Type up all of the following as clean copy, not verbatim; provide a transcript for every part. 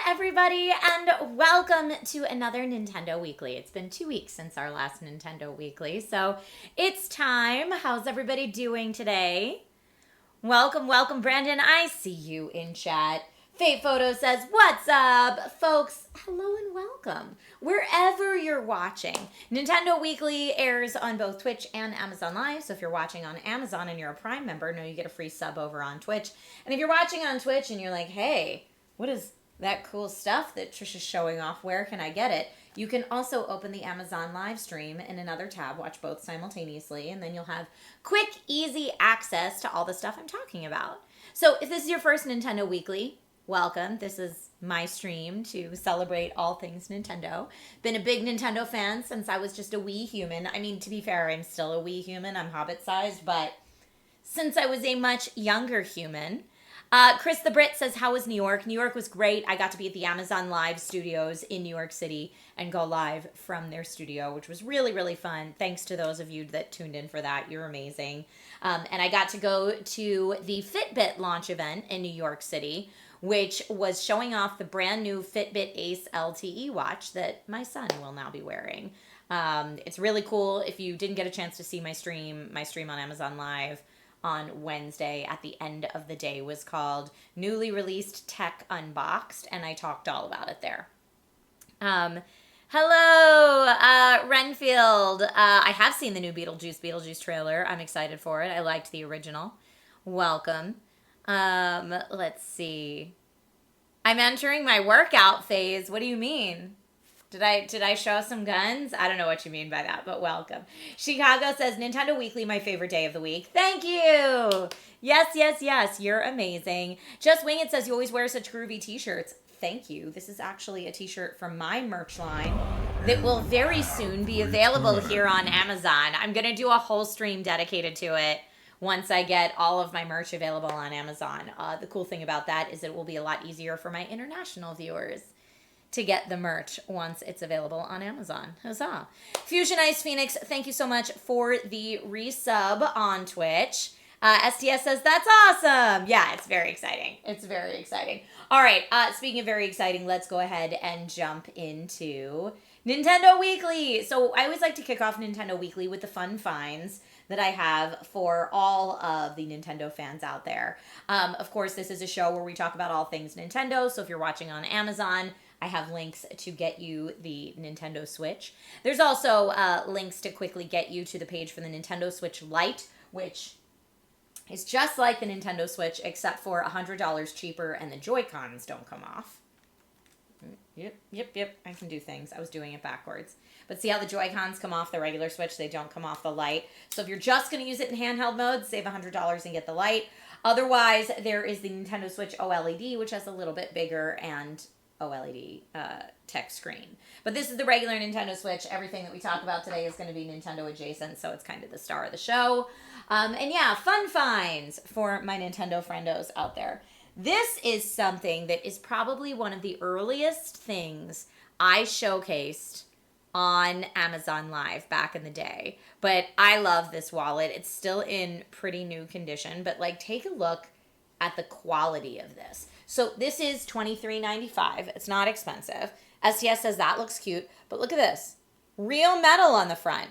everybody, and welcome to another Nintendo Weekly. It's been 2 weeks since our last Nintendo Weekly, so it's time. How's everybody doing today? Welcome, Brandon. I see you in chat. Fate Photo says, what's up? Folks, hello and welcome. Wherever you're watching. Nintendo Weekly airs on both Twitch and Amazon Live. So if you're watching on Amazon and you're a Prime member, know you get a free sub over on Twitch. And if you're watching on Twitch and you're like, hey, what is that cool stuff that Trisha's showing off? Where can I get it? You can also open the Amazon live stream in another tab, watch both simultaneously, and then you'll have quick, easy access to all the stuff I'm talking about. So if this is your first Nintendo Weekly, welcome. This is my stream to celebrate all things Nintendo. Been a big Nintendo fan since I was just a wee human. I mean, to be fair, I'm still a wee human. I'm hobbit-sized, but since I was a much younger human. Chris the Brit says, how was New York? New York was great. I got to be at the Amazon Live studios in New York City and go live from their studio, which was really, really fun. Thanks to those of you that tuned in for that. You're amazing. And I got to go to the Fitbit launch event in New York City, which was showing off the brand new Fitbit Ace LTE watch that my son will now be wearing. It's really cool. If you didn't get a chance to see my stream on Amazon Live on Wednesday at the end of the day was called Newly Released Tech Unboxed, and I talked all about it there. Hello, Renfield. I have seen the new Beetlejuice trailer. I'm excited for it. I liked the original. Welcome. Let's see. I'm entering my workout phase. What do you mean? Did I show some guns? I don't know what you mean by that, but welcome. Chicago says, Nintendo Weekly, my favorite day of the week. Thank you. Yes. You're amazing. Just Wing It says, you always wear such groovy t-shirts. Thank you. This is actually a t-shirt from my merch line that will very soon be available here on Amazon. I'm going to do a whole stream dedicated to it once I get all of my merch available on Amazon. The cool thing about that is it will be a lot easier for my international viewers to get the merch once it's available on Amazon. Huzzah. Fusion Ice Phoenix, thank you so much for the resub on Twitch. STS says, that's awesome. Yeah, it's very exciting. It's very exciting. All right, speaking of very exciting, let's go ahead and jump into Nintendo Weekly. So I always like to kick off Nintendo Weekly with the fun finds that I have for all of the Nintendo fans out there. Of course, this is a show where we talk about all things Nintendo, so if you're watching on Amazon, I have links to get you the Nintendo Switch. There's also links to quickly get you to the page for the Nintendo Switch Lite, which is just like the Nintendo Switch, except for $100 cheaper, and the Joy-Cons don't come off. Yep. I can do things. I was doing it backwards. But see how the Joy-Cons come off the regular Switch? They don't come off the Lite. So if you're just going to use it in handheld mode, save $100 and get the Lite. Otherwise, there is the Nintendo Switch OLED, which has a little bit bigger and OLED tech screen. But this is the regular Nintendo Switch. Everything that we talk about today is going to be Nintendo adjacent, so it's kind of the star of the show. And yeah, fun finds for my Nintendo friendos out there. This is something that is probably one of the earliest things I showcased on Amazon Live back in the day. But I love this wallet. It's still in pretty new condition, but like take a look at the quality of this. So this is $23.95. It's not expensive. STS says that looks cute, but look at this. Real metal on the front.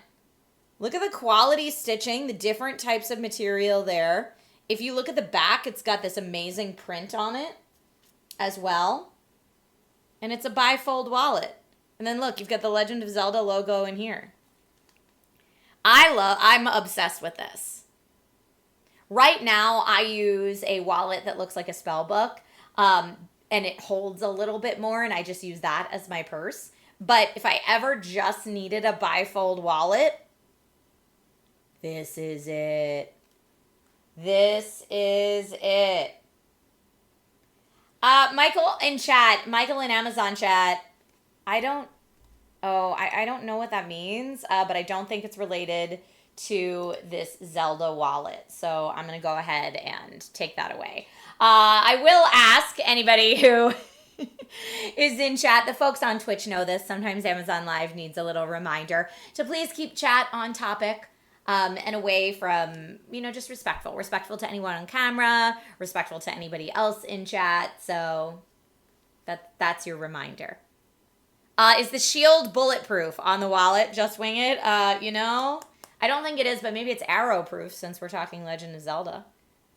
Look at the quality stitching, the different types of material there. If you look at the back, it's got this amazing print on it as well. And it's a bifold wallet. And then look, you've got the Legend of Zelda logo in here. I'm obsessed with this. Right now, I use a wallet that looks like a spell book. And it holds a little bit more, and I just use that as my purse. But if I ever just needed a bifold wallet, this is it. This is it. Michael in Amazon chat, I don't know what that means, but I don't think it's related to this Zelda wallet. So I'm going to go ahead and take that away. I will ask anybody who is in chat. The folks on Twitch know this. Sometimes Amazon Live needs a little reminder to please keep chat on topic and away from, just respectful to anyone on camera, respectful to anybody else in chat. So That's your reminder. Is the shield bulletproof on the wallet? Just wing it. I don't think it is, but maybe it's arrow proof since we're talking Legend of Zelda.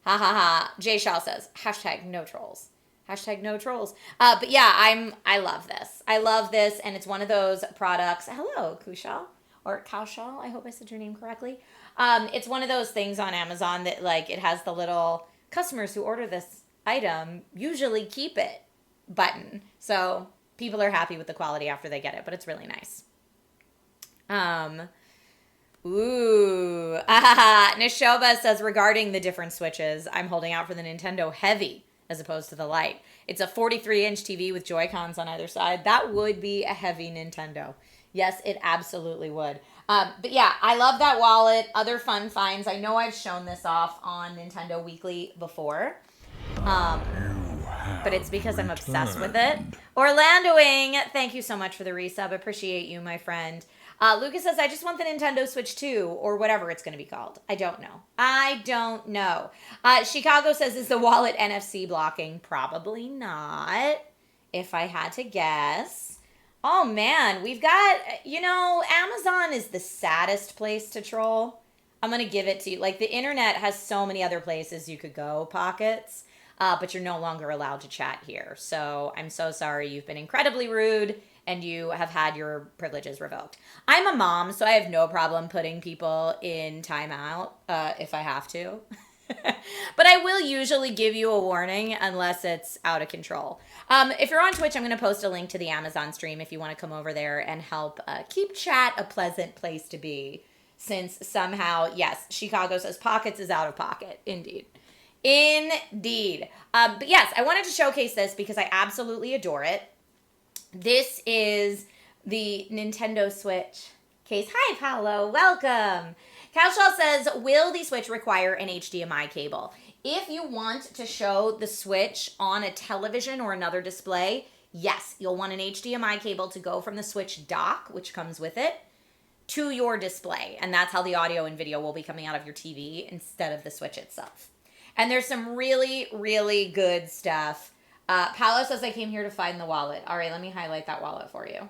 Ha ha ha. Jay Shaw says, hashtag no trolls. Hashtag no trolls. But yeah, I love this. I love this, and it's one of those products. Hello, Kushal. Or Kaushal, I hope I said your name correctly. It's one of those things on Amazon that, like, it has the little customers who order this item usually keep it button. So people are happy with the quality after they get it, but it's really nice. Nishoba says, regarding the different Switches, I'm holding out for the Nintendo Heavy as opposed to the Lite. It's a 43-inch TV with Joy-Cons on either side. That would be a heavy Nintendo. Yes, it absolutely would. But yeah, I love that wallet. Other fun finds. I know I've shown this off on Nintendo Weekly before. But it's because I'm obsessed with it. Orlandoing, thank you so much for the resub. Appreciate you, my friend. Lucas says, I just want the Nintendo Switch 2, or whatever it's going to be called. I don't know. Chicago says, is the wallet NFC blocking? Probably not, if I had to guess. Oh, man, we've got, Amazon is the saddest place to troll. I'm going to give it to you. Like, the internet has so many other places you could go, Pockets, but you're no longer allowed to chat here. So I'm so sorry. You've been incredibly rude, and you have had your privileges revoked. I'm a mom, so I have no problem putting people in timeout if I have to. But I will usually give you a warning unless it's out of control. If you're on Twitch, I'm going to post a link to the Amazon stream if you want to come over there and help keep chat a pleasant place to be. Since somehow, yes, Chicago says Pockets is out of pocket. Indeed. But yes, I wanted to showcase this because I absolutely adore it. This is the Nintendo Switch case. Hi, Paolo. Welcome. Cowshell says, will the Switch require an HDMI cable? If you want to show the Switch on a television or another display, yes, you'll want an HDMI cable to go from the Switch dock, which comes with it, to your display. And that's how the audio and video will be coming out of your TV instead of the Switch itself. And there's some really, really good stuff. Paolo says, I came here to find the wallet. All right, let me highlight that wallet for you.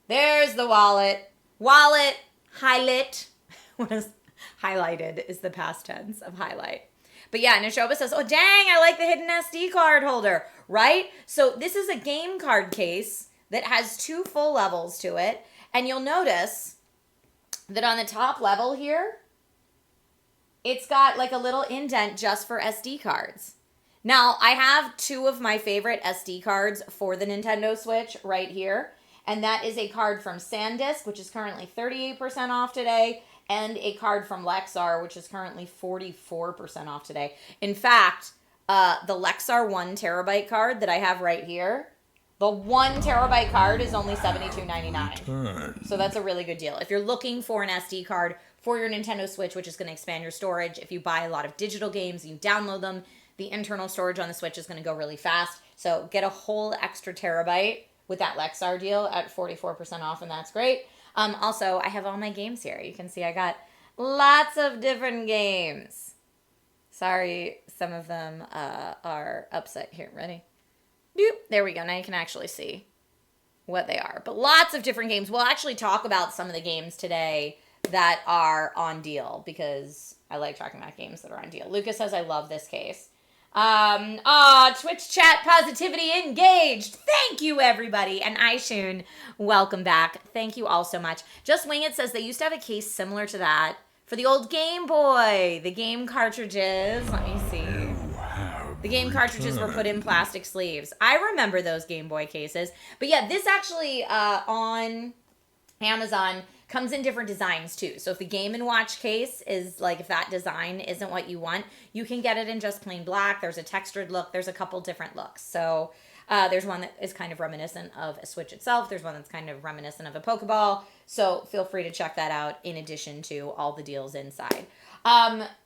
There's the wallet. Wallet, highlight. What is highlighted is the past tense of highlight. But yeah, Nishoba says, oh, dang, I like the hidden SD card holder, right? So this is a game card case that has 2 full levels to it. And you'll notice that on the top level here, it's got like a little indent just for SD cards. Now, I have 2 of my favorite SD cards for the Nintendo Switch right here. And that is a card from SanDisk, which is currently 38% off today, and a card from Lexar, which is currently 44% off today. In fact, the Lexar 1 terabyte card that I have right here, the 1 terabyte card is only $72.99. So that's a really good deal. If you're looking for an SD card for your Nintendo Switch, which is going to expand your storage, if you buy a lot of digital games and you download them, the internal storage on the Switch is going to go really fast. So get a whole extra terabyte with that Lexar deal at 44% off, and that's great. Also, I have all my games here. You can see I got lots of different games. Sorry, some of them are upset here. Ready? Doop. There we go. Now you can actually see what they are. But lots of different games. We'll actually talk about some of the games today that are on deal because I like talking about games that are on deal. Lucas says, I love this case. Twitch chat positivity engaged. Thank you, everybody. And Aishun, welcome back. Thank you all so much. Just Wing It says they used to have a case similar to that for the old Game Boy. The game cartridges. Let me see. The game cartridges were put in plastic sleeves. I remember those Game Boy cases. But yeah, this actually on Amazon comes in different designs too. So if the Game & Watch case is like, if that design isn't what you want, you can get it in just plain black. There's a textured look. There's a couple different looks. So there's one that is kind of reminiscent of a Switch itself. There's one that's kind of reminiscent of a Pokeball. So feel free to check that out in addition to all the deals inside.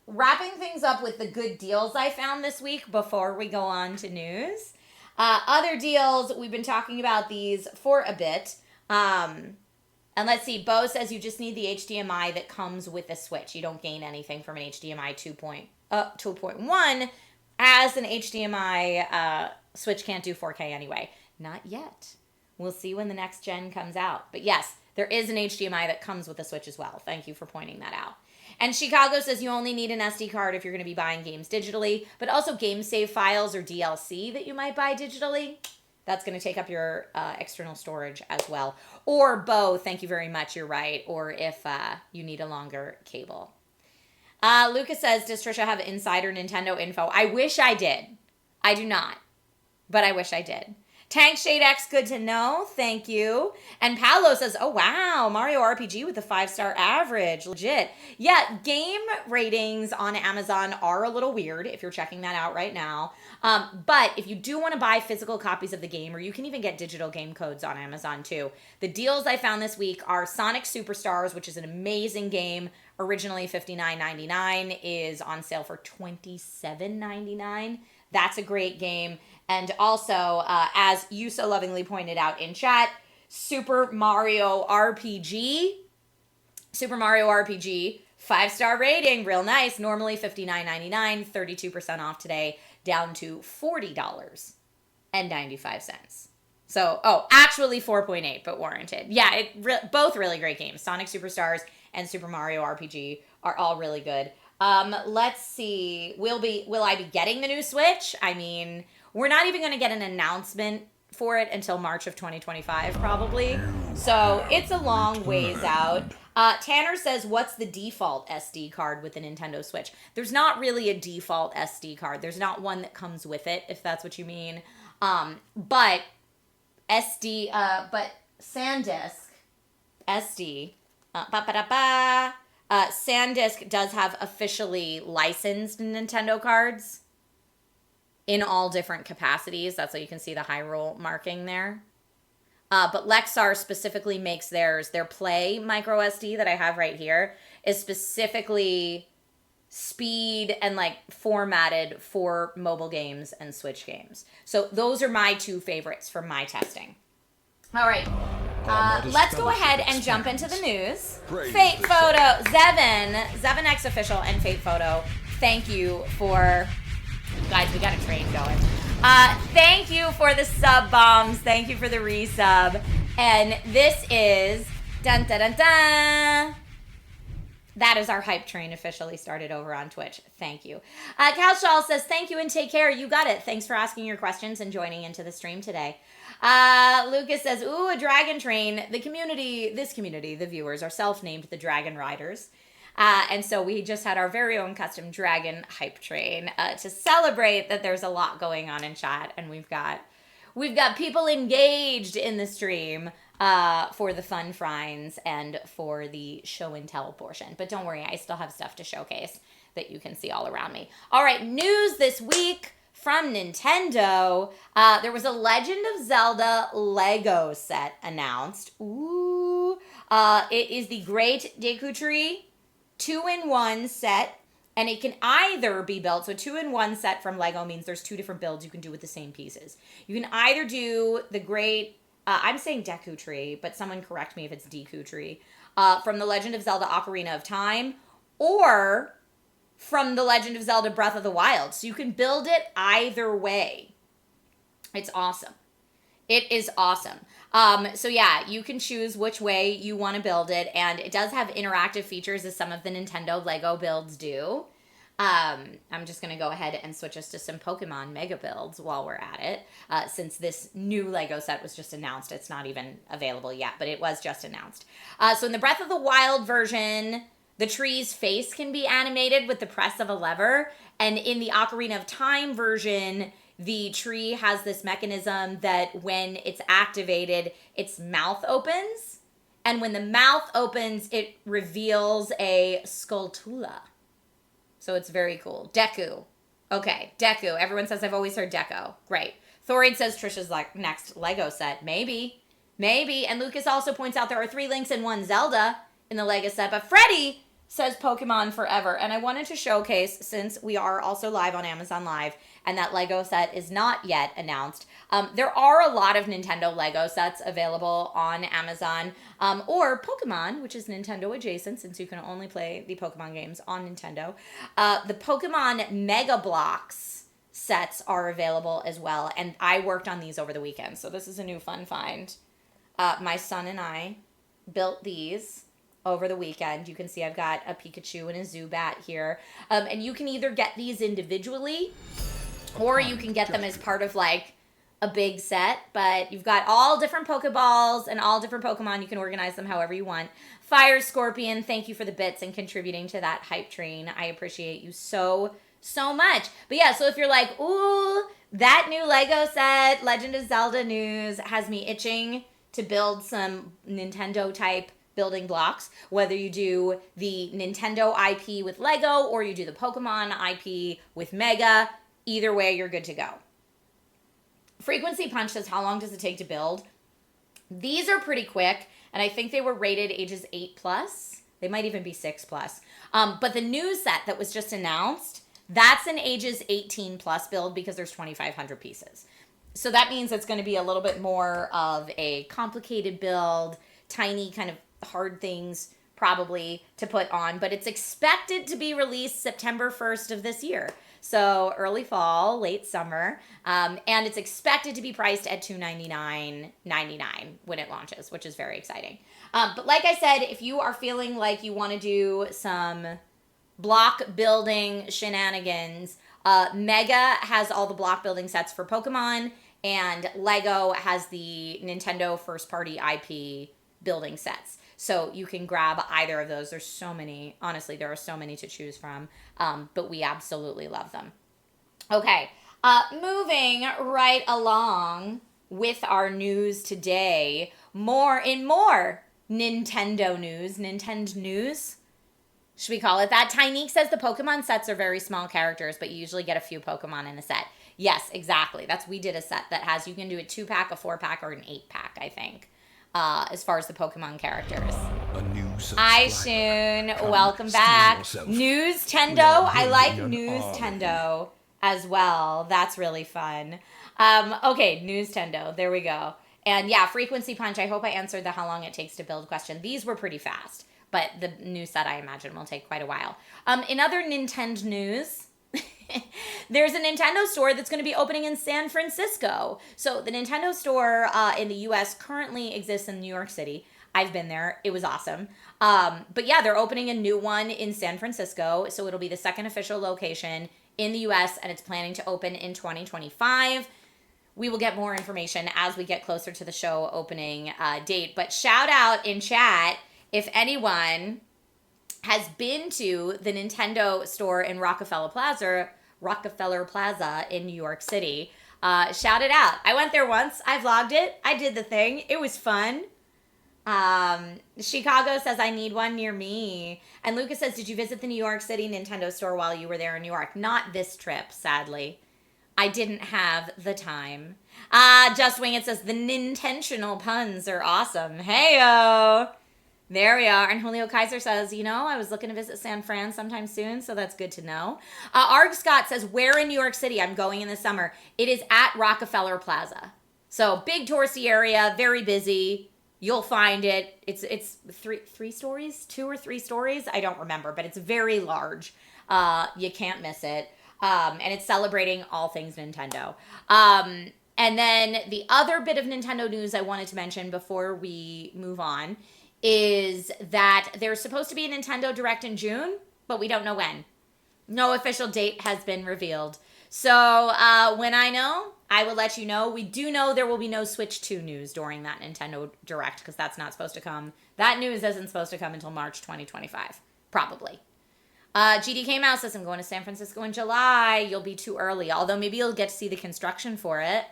Wrapping things up with the good deals I found this week before we go on to news. Other deals, we've been talking about these for a bit. And let's see, Bo says you just need the HDMI that comes with the Switch. You don't gain anything from an HDMI 2.1 as an HDMI Switch can't do 4K anyway. Not yet. We'll see when the next gen comes out. But yes, there is an HDMI that comes with the Switch as well. Thank you for pointing that out. And Chicago says you only need an SD card if you're going to be buying games digitally, but also game save files or DLC that you might buy digitally. That's going to take up your external storage as well. Or both. Thank you very much. You're right. Or if you need a longer cable. Lucas says, does Trisha have insider Nintendo info? I wish I did. I do not. But I wish I did. Tank Shade X, good to know. Thank you. And Paolo says, oh, wow, Mario RPG with a 5-star average. Legit. Yeah, game ratings on Amazon are a little weird if you're checking that out right now. But if you do want to buy physical copies of the game, or you can even get digital game codes on Amazon too. The deals I found this week are Sonic Superstars, which is an amazing game. Originally $59.99, is on sale for $27.99. That's a great game. And also, as you so lovingly pointed out in chat, Super Mario RPG, 5-star rating, real nice. Normally $59.99, 32% off today, down to $40.95. So, actually 4.8, but warranted. Yeah, both really great games. Sonic Superstars and Super Mario RPG are all really good. Let's see. Will I be getting the new Switch? I mean, we're not even going to get an announcement for it until March of 2025, probably. So it's a long ways out. Tanner says, what's the default SD card with the Nintendo Switch? There's not really a default SD card. There's not one that comes with it, if that's what you mean. But SanDisk, SanDisk does have officially licensed Nintendo cards in all different capacities. That's why you can see the Hyrule marking there. But Lexar specifically makes theirs. Their Play micro SD that I have right here is specifically speed and like formatted for mobile games and Switch games. So those are my two favorites for my testing. All right. Let's go ahead and jump into the news. Fate Photo, Zevin X Official and Fate Photo, thank you for, guys, we got a train going. Thank you for the sub bombs. Thank you for the resub. And this is, dun dun dun dun. That is our hype train officially started over on Twitch. Thank you. Cal Shaw says, thank you and take care. You got it. Thanks for asking your questions and joining into the stream today. Lucas says, ooh, a dragon train. This community, the viewers, are self-named the Dragon Riders. And so we just had our very own custom dragon hype train to celebrate that there's a lot going on in chat. And we've got people engaged in the stream for the fun finds and for the show and tell portion. But don't worry, I still have stuff to showcase that you can see all around me. All right, news this week from Nintendo. There was a Legend of Zelda Lego set announced. Ooh. It is the Great Deku Tree 2-in-1 set. And it can either be built, so 2-in-1 set from Lego means there's two different builds you can do with the same pieces. You can either do the Great, I'm saying Deku Tree, but someone correct me if it's Deku Tree, from The Legend of Zelda Ocarina of Time, or from The Legend of Zelda Breath of the Wild. So you can build it either way. It's awesome. It is awesome. So yeah, you can choose which way you want to build it, and it does have interactive features as some of the Nintendo Lego builds do. I'm just going to go ahead and switch us to some Pokemon Mega Builds while we're at it, since this new Lego set was just announced. It's not even available yet, but it was just announced. So in the Breath of the Wild version, the tree's face can be animated with the press of a lever, and in the Ocarina of Time version, the tree has this mechanism that when it's activated, its mouth opens. And when the mouth opens, it reveals a Skulltula. So it's very cool. Deku. Okay, Deku. Everyone says I've always heard Deco. Great. Thoried says Trisha's like next Lego set. Maybe. And Lucas also points out there are 3 Links and 1 Zelda in the Lego set. But Freddy says Pokemon Forever. And I wanted to showcase, since we are also live on Amazon Live, and that Lego set is not yet announced. There are a lot of Nintendo Lego sets available on Amazon, or Pokemon, which is Nintendo adjacent, since you can only play the Pokemon games on Nintendo. The Pokemon Mega Bloks sets are available as well. And I worked on these over the weekend, so this is a new fun find. My son and I built these over the weekend. You can see I've got a Pikachu and a Zubat here. And you can either get these individually or you can get them as part of like a big set, but you've got all different Pokeballs and all different Pokemon. You can organize them however you want. Fire Scorpion, thank you for the bits and contributing to that hype train. I appreciate you so much. But yeah, so if you're like, ooh, that new Lego set, Legend of Zelda news, has me itching to build some Nintendo type building blocks, whether you do the Nintendo IP with Lego or you do the Pokemon IP with Mega, either way, you're good to go. Frequency Punch says, how long does it take to build? These are pretty quick, and I think they were rated ages 8+. They might even be 6+. But the new set that was just announced, that's an ages 18+ build because there's 2,500 pieces. So that means it's going to be a little bit more of a complicated build, tiny kind of hard things probably to put on, but it's expected to be released September 1st of this year. So early fall, late summer, and it's expected to be priced at $299.99 when it launches, which is very exciting. But like I said, if you are feeling like you want to do some block building shenanigans, Mega has all the block building sets for Pokemon, and Lego has the Nintendo first party IP building sets. So you can grab either of those. There's so many. Honestly, there are so many to choose from. But we absolutely love them. Okay. Moving right along with our news today. More Nintendo news. Nintendo news. Should we call it that? Tyneek says the Pokemon sets are very small characters, but you usually get a few Pokemon in a set. Yes, exactly. We did a set that has, you can do a 2-pack, a 4-pack, or an 8-pack, I think. As far as the Pokemon characters. Hi, Shun. Welcome back. News Tendo. I like News Tendo as well. That's really fun. Okay, News Tendo. There we go. And yeah, Frequency Punch. I hope I answered the how long it takes to build question. These were pretty fast, but the new set I imagine will take quite a while. In other Nintendo news, there's a Nintendo store that's going to be opening in San Francisco. So the Nintendo store in the U.S. currently exists in New York City. I've been there. It was awesome. But yeah, they're opening a new one in San Francisco. So it'll be the second official location in the U.S. and it's planning to open in 2025. We will get more information as we get closer to the show opening date. But shout out in chat if anyone has been to the Nintendo store in Rockefeller Plaza in New York City. Shout it out. I went there once. I vlogged it. I did the thing. It was fun. Chicago says, I need one near me. And Lucas says, did you visit the New York City Nintendo store while you were there in New York? Not this trip, sadly. I didn't have the time. Just Wing It says, the Nintentional puns are awesome. Heyo. There we are. And Julio Kaiser says, I was looking to visit San Fran sometime soon, so that's good to know. Arg Scott says, where in New York City? I'm going in the summer. It is at Rockefeller Plaza. So big touristy area, very busy. You'll find it. It's three stories, 2 or 3 stories. I don't remember, but it's very large. You can't miss it. And it's celebrating all things Nintendo. And then the other bit of Nintendo news I wanted to mention before we move on is that there's supposed to be a Nintendo Direct in June, but we don't know when. No official date has been revealed. So when I know, I will let you know. We do know there will be no Switch 2 news during that Nintendo Direct because that's not supposed to come. That news isn't supposed to come until March 2025, probably. GDK Mouse says, I'm going to San Francisco in July. You'll be too early, although maybe you'll get to see the construction for it.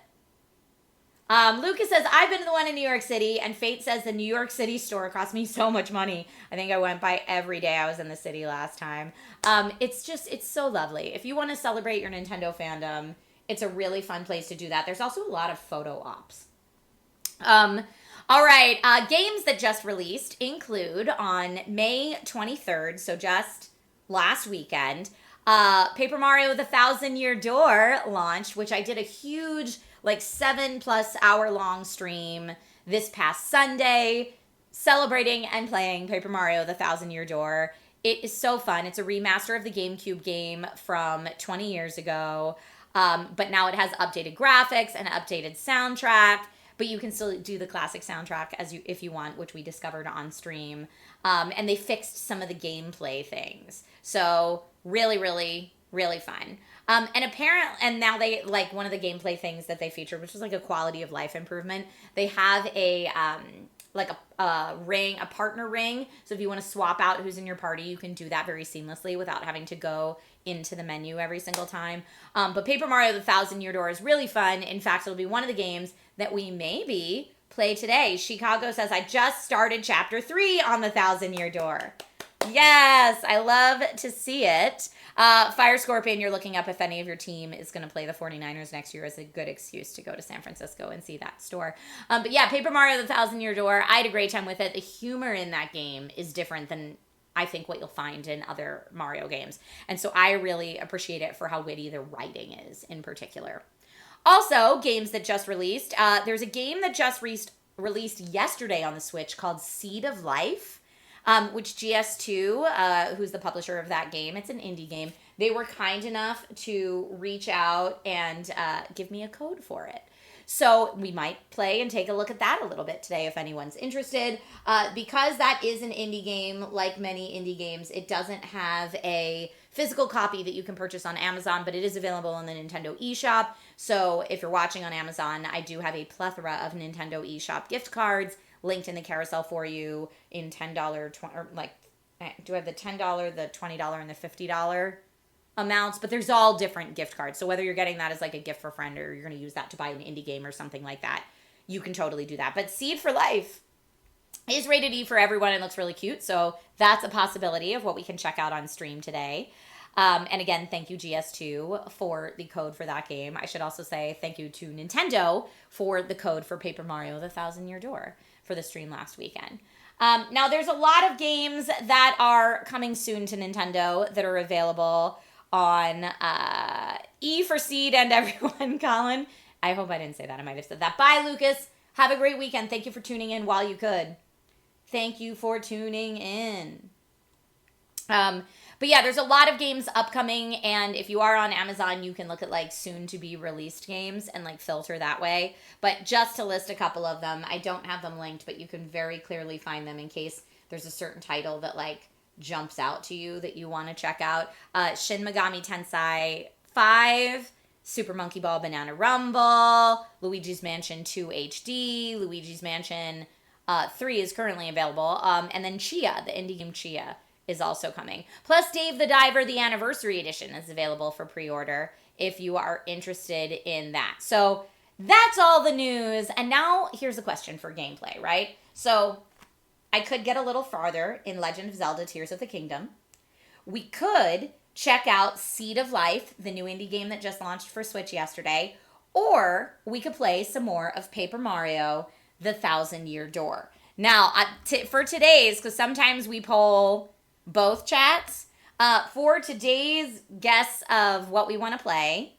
Lucas says, I've been to the one in New York City, and Fate says the New York City store cost me so much money. I think I went by every day I was in the city last time. It's so lovely. If you want to celebrate your Nintendo fandom, it's a really fun place to do that. There's also a lot of photo ops. All right, games that just released include on May 23rd, so just last weekend, Paper Mario The Thousand Year Door launched, which I did a huge 7+ hour long stream this past Sunday celebrating and playing Paper Mario The Thousand Year Door. It is so fun. It's a remaster of the GameCube game from 20 years ago. But now it has updated graphics and updated soundtrack. But you can still do the classic soundtrack if you want, which we discovered on stream. And they fixed some of the gameplay things. So really, really, really fun. And now they, like, one of the gameplay things that they featured, which was like a quality of life improvement, they have a ring, a partner ring. So if you want to swap out who's in your party, you can do that very seamlessly without having to go into the menu every single time. But Paper Mario: The Thousand Year Door is really fun. In fact, it'll be one of the games that we maybe play today. Chicago says, I just started chapter 3 on the Thousand Year Door. Yes, I love to see it. Fire Scorpion, you're looking up if any of your team is going to play the 49ers next year as a good excuse to go to San Francisco and see that store. But yeah, Paper Mario: The Thousand Year Door, I had a great time with it. The humor in that game is different than I think what you'll find in other Mario games. And so I really appreciate it for how witty the writing is in particular. Also, games that just released. There's a game that just released yesterday on the Switch called Seed of Life. Which GS2, who's the publisher of that game, it's an indie game, they were kind enough to reach out and give me a code for it. So we might play and take a look at that a little bit today if anyone's interested. Because that is an indie game, like many indie games, it doesn't have a physical copy that you can purchase on Amazon, but it is available in the Nintendo eShop. So if you're watching on Amazon, I do have a plethora of Nintendo eShop gift cards linked in the carousel for you in $10, do I have the $10, the $20, and the $50 amounts? But there's all different gift cards. So whether you're getting that as like a gift for a friend or you're going to use that to buy an indie game or something like that, you can totally do that. But Seed for Life is rated E for everyone and looks really cute. So that's a possibility of what we can check out on stream today. And again, thank you GS2 for the code for that game. I should also say thank you to Nintendo for the code for Paper Mario: The Thousand Year Door for the stream last weekend. Now, there's a lot of games that are coming soon to Nintendo that are available on E for Seed and everyone, Colin. I hope I didn't say that. I might have said that. Bye, Lucas. Have a great weekend. Thank you for tuning in while you could. Thank you for tuning in. But yeah, there's a lot of games upcoming, and if you are on Amazon, you can look at like soon to be released games and like filter that way. But just to list a couple of them, I don't have them linked, but you can very clearly find them in case there's a certain title that like jumps out to you that you want to check out. Shin Megami Tensei 5, Super Monkey Ball Banana Rumble, Luigi's Mansion 2 HD, Luigi's Mansion 3 is currently available, and then Chia, the indie game Chia, is also coming. Plus, Dave the Diver, the Anniversary Edition, is available for pre-order if you are interested in that. So that's all the news. And now here's a question for gameplay, right? So I could get a little farther in Legend of Zelda Tears of the Kingdom. We could check out Seed of Life, the new indie game that just launched for Switch yesterday. Or we could play some more of Paper Mario: The Thousand Year Door. Now, for today's, because sometimes we poll both chats, for today's guess of what we want to play,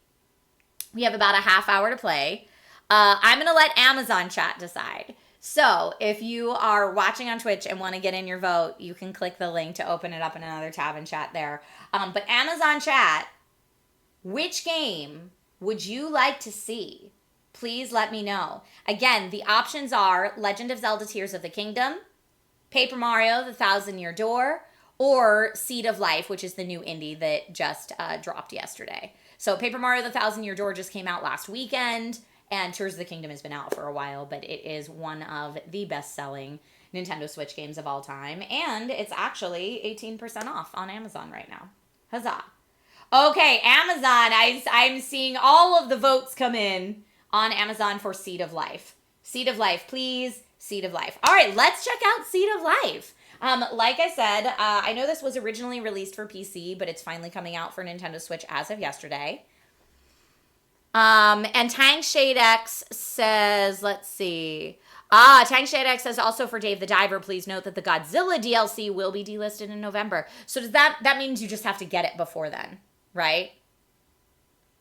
we have about a half hour to play. I'm going to let Amazon chat decide. So if you are watching on Twitch and want to get in your vote, you can click the link to open it up in another tab and chat there. But Amazon chat, which game would you like to see? Please let me know. Again, the options are Legend of Zelda Tears of the Kingdom, Paper Mario: The Thousand Year Door, or Seed of Life, which is the new indie that just dropped yesterday. So Paper Mario: The Thousand Year Door just came out last weekend, and Tears of the Kingdom has been out for a while, but it is one of the best-selling Nintendo Switch games of all time, and it's actually 18% off on Amazon right now. Huzzah. Okay, Amazon, I'm seeing all of the votes come in on Amazon for Seed of Life. Seed of Life, please. Seed of Life. All right, let's check out Seed of Life. Like I said, I know this was originally released for PC, but it's finally coming out for Nintendo Switch as of yesterday. And Tang Shade X says, let's see. Tang Shade X says also for Dave the Diver, please note that the Godzilla DLC will be delisted in November. So does that means you just have to get it before then, right?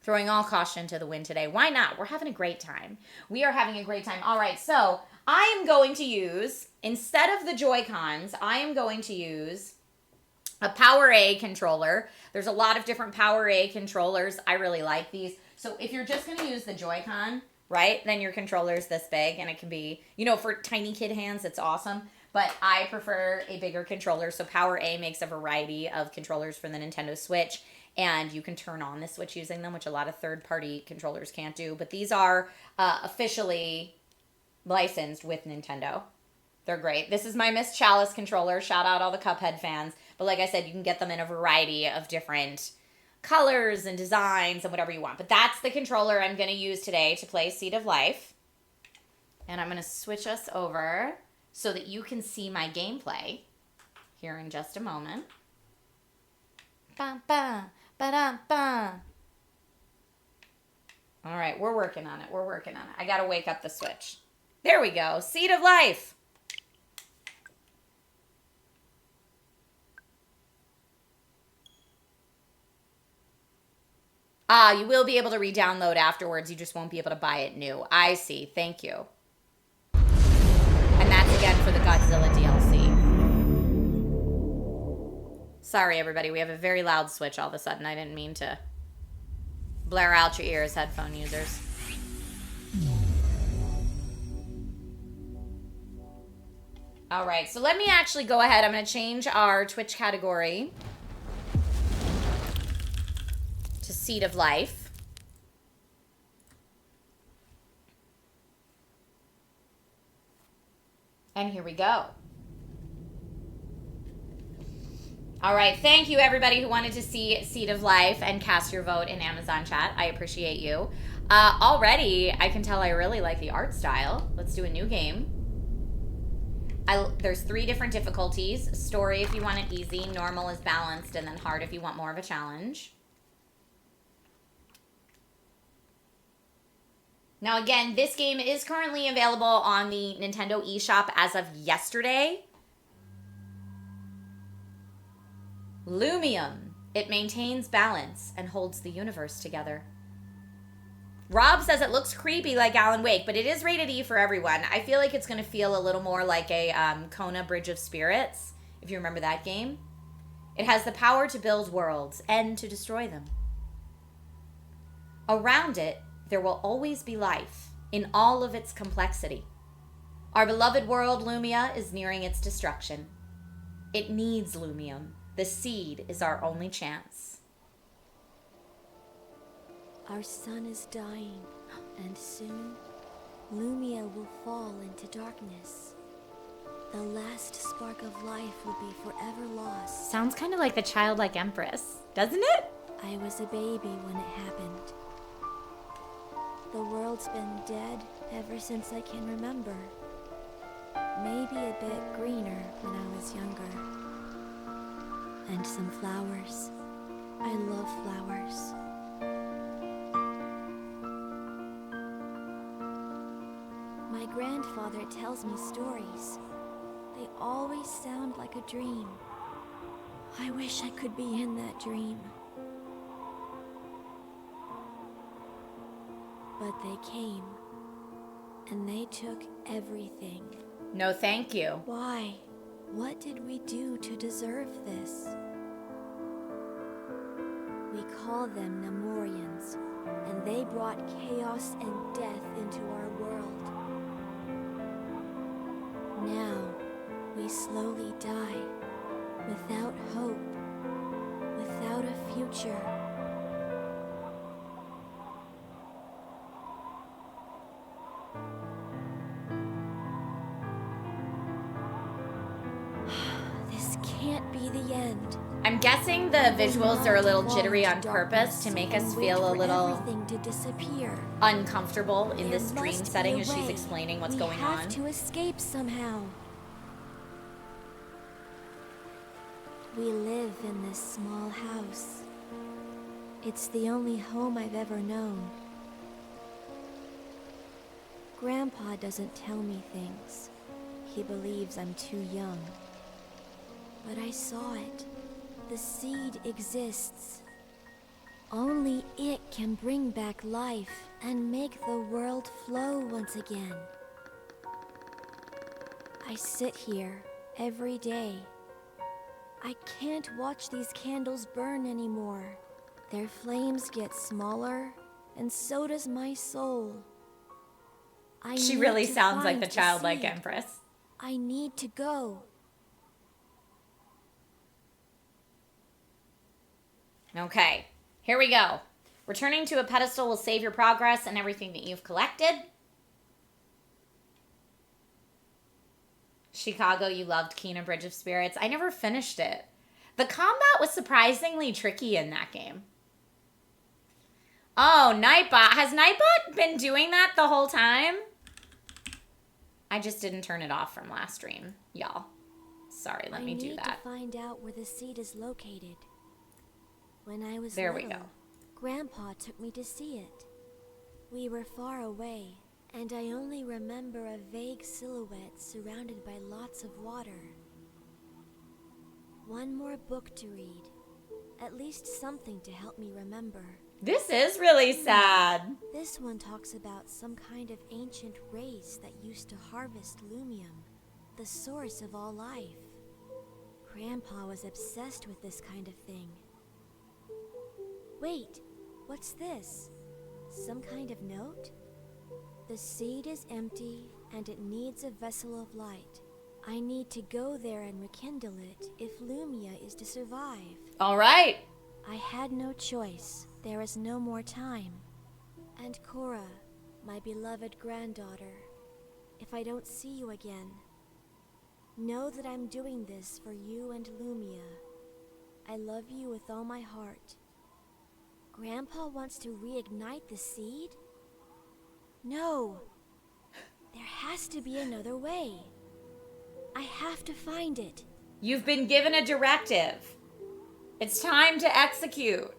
Throwing all caution to the wind today. Why not? We're having a great time. We are having a great time. All right, so I am going to use, instead of the Joy-Cons, I am going to use a Power A controller. There's a lot of different Power A controllers. I really like these. So if you're just going to use the Joy-Con, right, then your controller's this big, and it can be, you know, for tiny kid hands, it's awesome. But I prefer a bigger controller. So Power A makes a variety of controllers for the Nintendo Switch, and you can turn on the Switch using them, which a lot of third-party controllers can't do. But these are officially licensed with Nintendo. They're great. This is my Miss Chalice controller. Shout out all the Cuphead fans. But like I said, you can get them in a variety of different colors and designs and whatever you want. But that's the controller I'm going to use today to play Seed of Life. And I'm going to switch us over so that you can see my gameplay here in just a moment. Ba ba ba da ba. All right, we're working on it. We're working on it. I got to wake up the Switch. There we go. Seed of Life. You will be able to re-download afterwards. You just won't be able to buy it new. I see. Thank you. And that's again for the Godzilla DLC. Sorry, everybody. We have a very loud Switch all of a sudden. I didn't mean to blare out your ears, headphone users. All right. So let me actually go ahead. I'm going to change our Twitch category to Seed of Life. And here we go. All right, thank you everybody who wanted to see Seed of Life and cast your vote in Amazon chat. I appreciate you. Already, I can tell I really like the art style. Let's do a new game. There's 3 different difficulties. Story if you want it easy, normal is balanced, and then hard if you want more of a challenge. Now, again, this game is currently available on the Nintendo eShop as of yesterday. Lumium. It maintains balance and holds the universe together. Rob says it looks creepy like Alan Wake, but it is rated E for everyone. I feel like it's going to feel a little more like a Kona Bridge of Spirits, if you remember that game. It has the power to build worlds and to destroy them. Around it, there will always be life in all of its complexity. Our beloved world, Lumia, is nearing its destruction. It needs Lumium. The seed is our only chance. Our sun is dying, and soon, Lumia will fall into darkness. The last spark of life will be forever lost. Sounds kind of like the childlike Empress, doesn't it? I was a baby when it happened. The world's been dead ever since I can remember. Maybe a bit greener when I was younger. And some flowers. I love flowers. My grandfather tells me stories. They always sound like a dream. I wish I could be in that dream. But they came, and they took everything. No, thank you. Why? What did we do to deserve this? We call them Nemorians, and they brought chaos and death into our world. Now, we slowly die, without hope, without a future. The end. I'm guessing the visuals are a little jittery on purpose to make us feel a little uncomfortable in this dream setting as she's explaining what's going on. We have to escape somehow. We live in this small house. It's the only home I've ever known. Grandpa doesn't tell me things. He believes I'm too young. But I saw it. The seed exists. Only it can bring back life and make the world flow once again. I sit here every day. I can't watch these candles burn anymore. Their flames get smaller and so does my soul. She really sounds like the find childlike seed. empress. I need to go. Okay, here we go. Returning to a pedestal will save your progress and everything that you've collected. Chicago, you loved Kena Bridge of Spirits. I never finished it. The combat was surprisingly tricky in that game. Oh, Nightbot. Has Nightbot been doing that the whole time? I just didn't turn it off from last stream, y'all. Sorry, let me do that. I need to find out where the seed is located. When I was there little, we go. Grandpa took me to see it. We were far away, and I only remember a vague silhouette surrounded by lots of water. One more book to read. At least something to help me remember. This is really sad. This one talks about some kind of ancient race that used to harvest lumium, the source of all life. Grandpa was obsessed with this kind of thing. Wait, what's this? Some kind of note? The seed is empty and it needs a vessel of light. I need to go there and rekindle it if Lumia is to survive. All right. I had no choice. There is no more time. And Cora, my beloved granddaughter, if I don't see you again, know that I'm doing this for you and Lumia. I love you with all my heart. Grandpa wants to reignite the seed? No. There has to be another way. I have to find it. You've been given a directive. It's time to execute.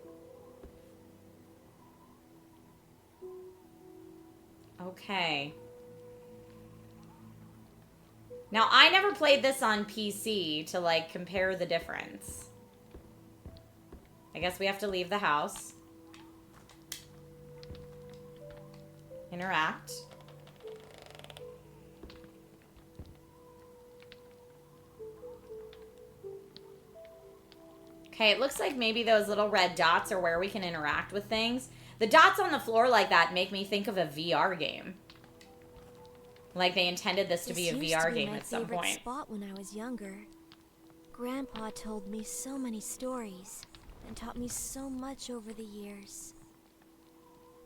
Okay. Now, I never played this on PC to, like, compare the difference. I guess we have to leave the house. Interact. Okay, it looks like maybe those little red dots are where we can interact with things. The dots on the floor like that make me think of a VR game. Like they intended this to be a VR game at some point. This used to be my favorite spot when I was younger. Grandpa told me so many stories and taught me so much over the years.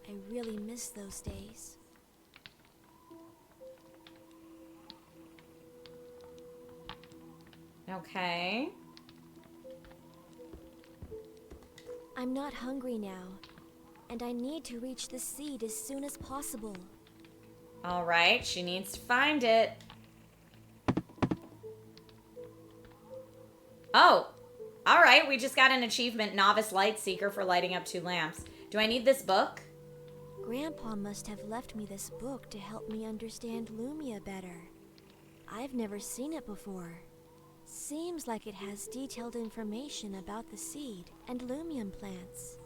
I really miss those days. Okay. I'm not hungry now, and I need to reach the seed as soon as possible. All right, she needs to find it. Oh, all right, we just got an achievement, Novice Light Seeker, for lighting up 2 lamps. Do I need this book? Grandpa must have left me this book to help me understand Lumia better. I've never seen it before. Seems like it has detailed information about the seed and Lumium plants.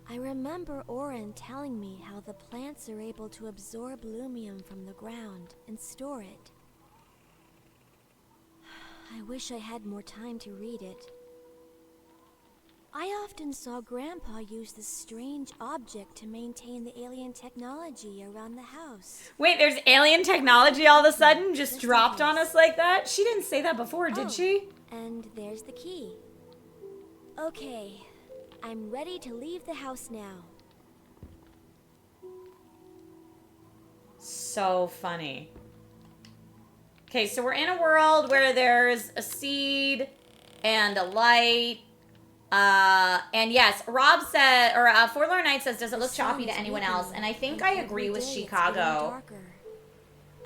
I remember Oren telling me how the plants are able to absorb Lumium from the ground and store it. I wish I had more time to read it. I often saw Grandpa use this strange object to maintain the alien technology around the house. Wait, there's alien technology all of a sudden just dropped on us like that? She didn't say that before, did she? And there's the key. Okay, I'm ready to leave the house now. So funny. Okay, so we're in a world where there's a seed and a light. And yes, Rob said, or Forlorn Knight says, does it look choppy to anyone else? And I think I agree with Chicago,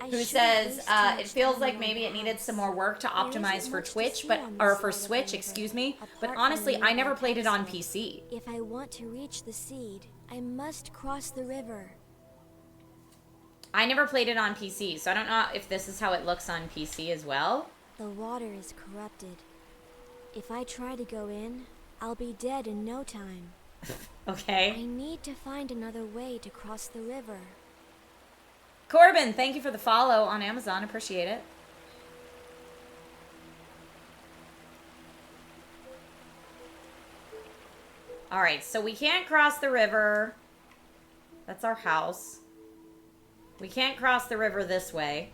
who says it feels like maybe it needed some more work to optimize for Twitch, or for Switch, excuse me. But honestly, I never played it on PC. If I want to reach the seed, I must cross the river. I never played it on PC, so I don't know if this is how it looks on PC as well. The water is corrupted. If I try to go in, I'll be dead in no time. Okay. I need to find another way to cross the river. Corbin, thank you for the follow on Amazon. Appreciate it. All right, so we can't cross the river. That's our house. We can't cross the river this way.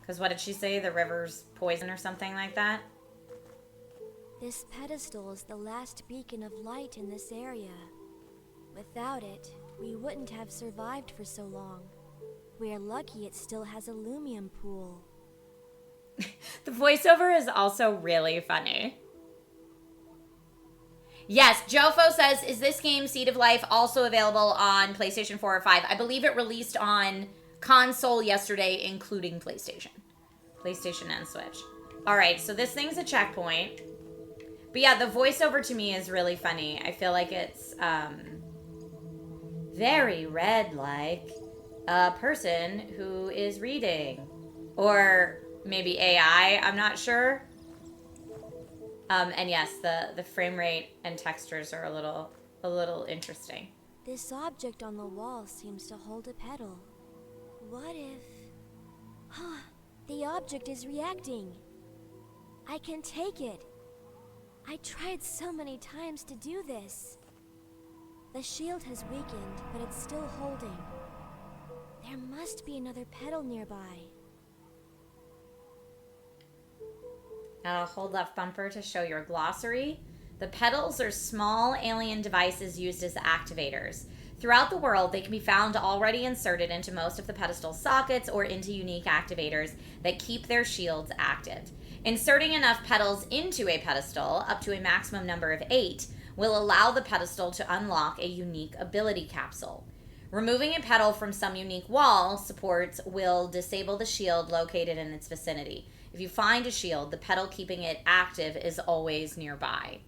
Because what did she say? The river's poison or something like that? This pedestal is the last beacon of light in this area. Without it, we wouldn't have survived for so long. We're lucky it still has a lumium pool. The voiceover is also really funny. Yes, Jofo says, is this game, Seed of Life, also available on PlayStation 4 or 5? I believe it released on console yesterday, including PlayStation. PlayStation and Switch. All right, so this thing's a checkpoint. But yeah, the voiceover to me is really funny. I feel like it's very red, like a person who is reading. Or maybe AI, I'm not sure. And yes, the frame rate and textures are a little interesting. This object on the wall seems to hold a petal. What if... the object is reacting. I can take it. I tried so many times to do this. The shield has weakened, but it's still holding. There must be another petal nearby. Hold left bumper to show your glossary. The petals are small alien devices used as activators. Throughout the world, they can be found already inserted into most of the pedestal sockets or into unique activators that keep their shields active. Inserting enough petals into a pedestal, up to a maximum number of 8, will allow the pedestal to unlock a unique ability capsule. Removing a petal from some unique wall supports will disable the shield located in its vicinity. If you find a shield, the petal keeping it active is always nearby.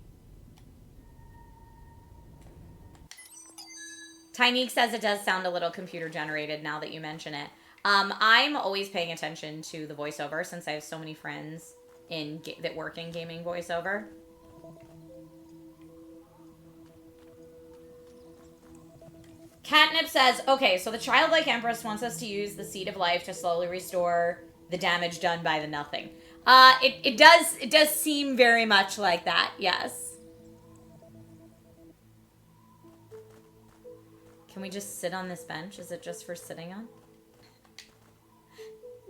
Tyneek says it does sound a little computer generated now that you mention it. I'm always paying attention to the voiceover since I have so many friends that work in gaming voiceover. Catnip says, okay, so the childlike empress wants us to use the Seed of Life to slowly restore the damage done by the nothing. It does seem very much like that, yes. Can we just sit on this bench? Is it just for sitting on?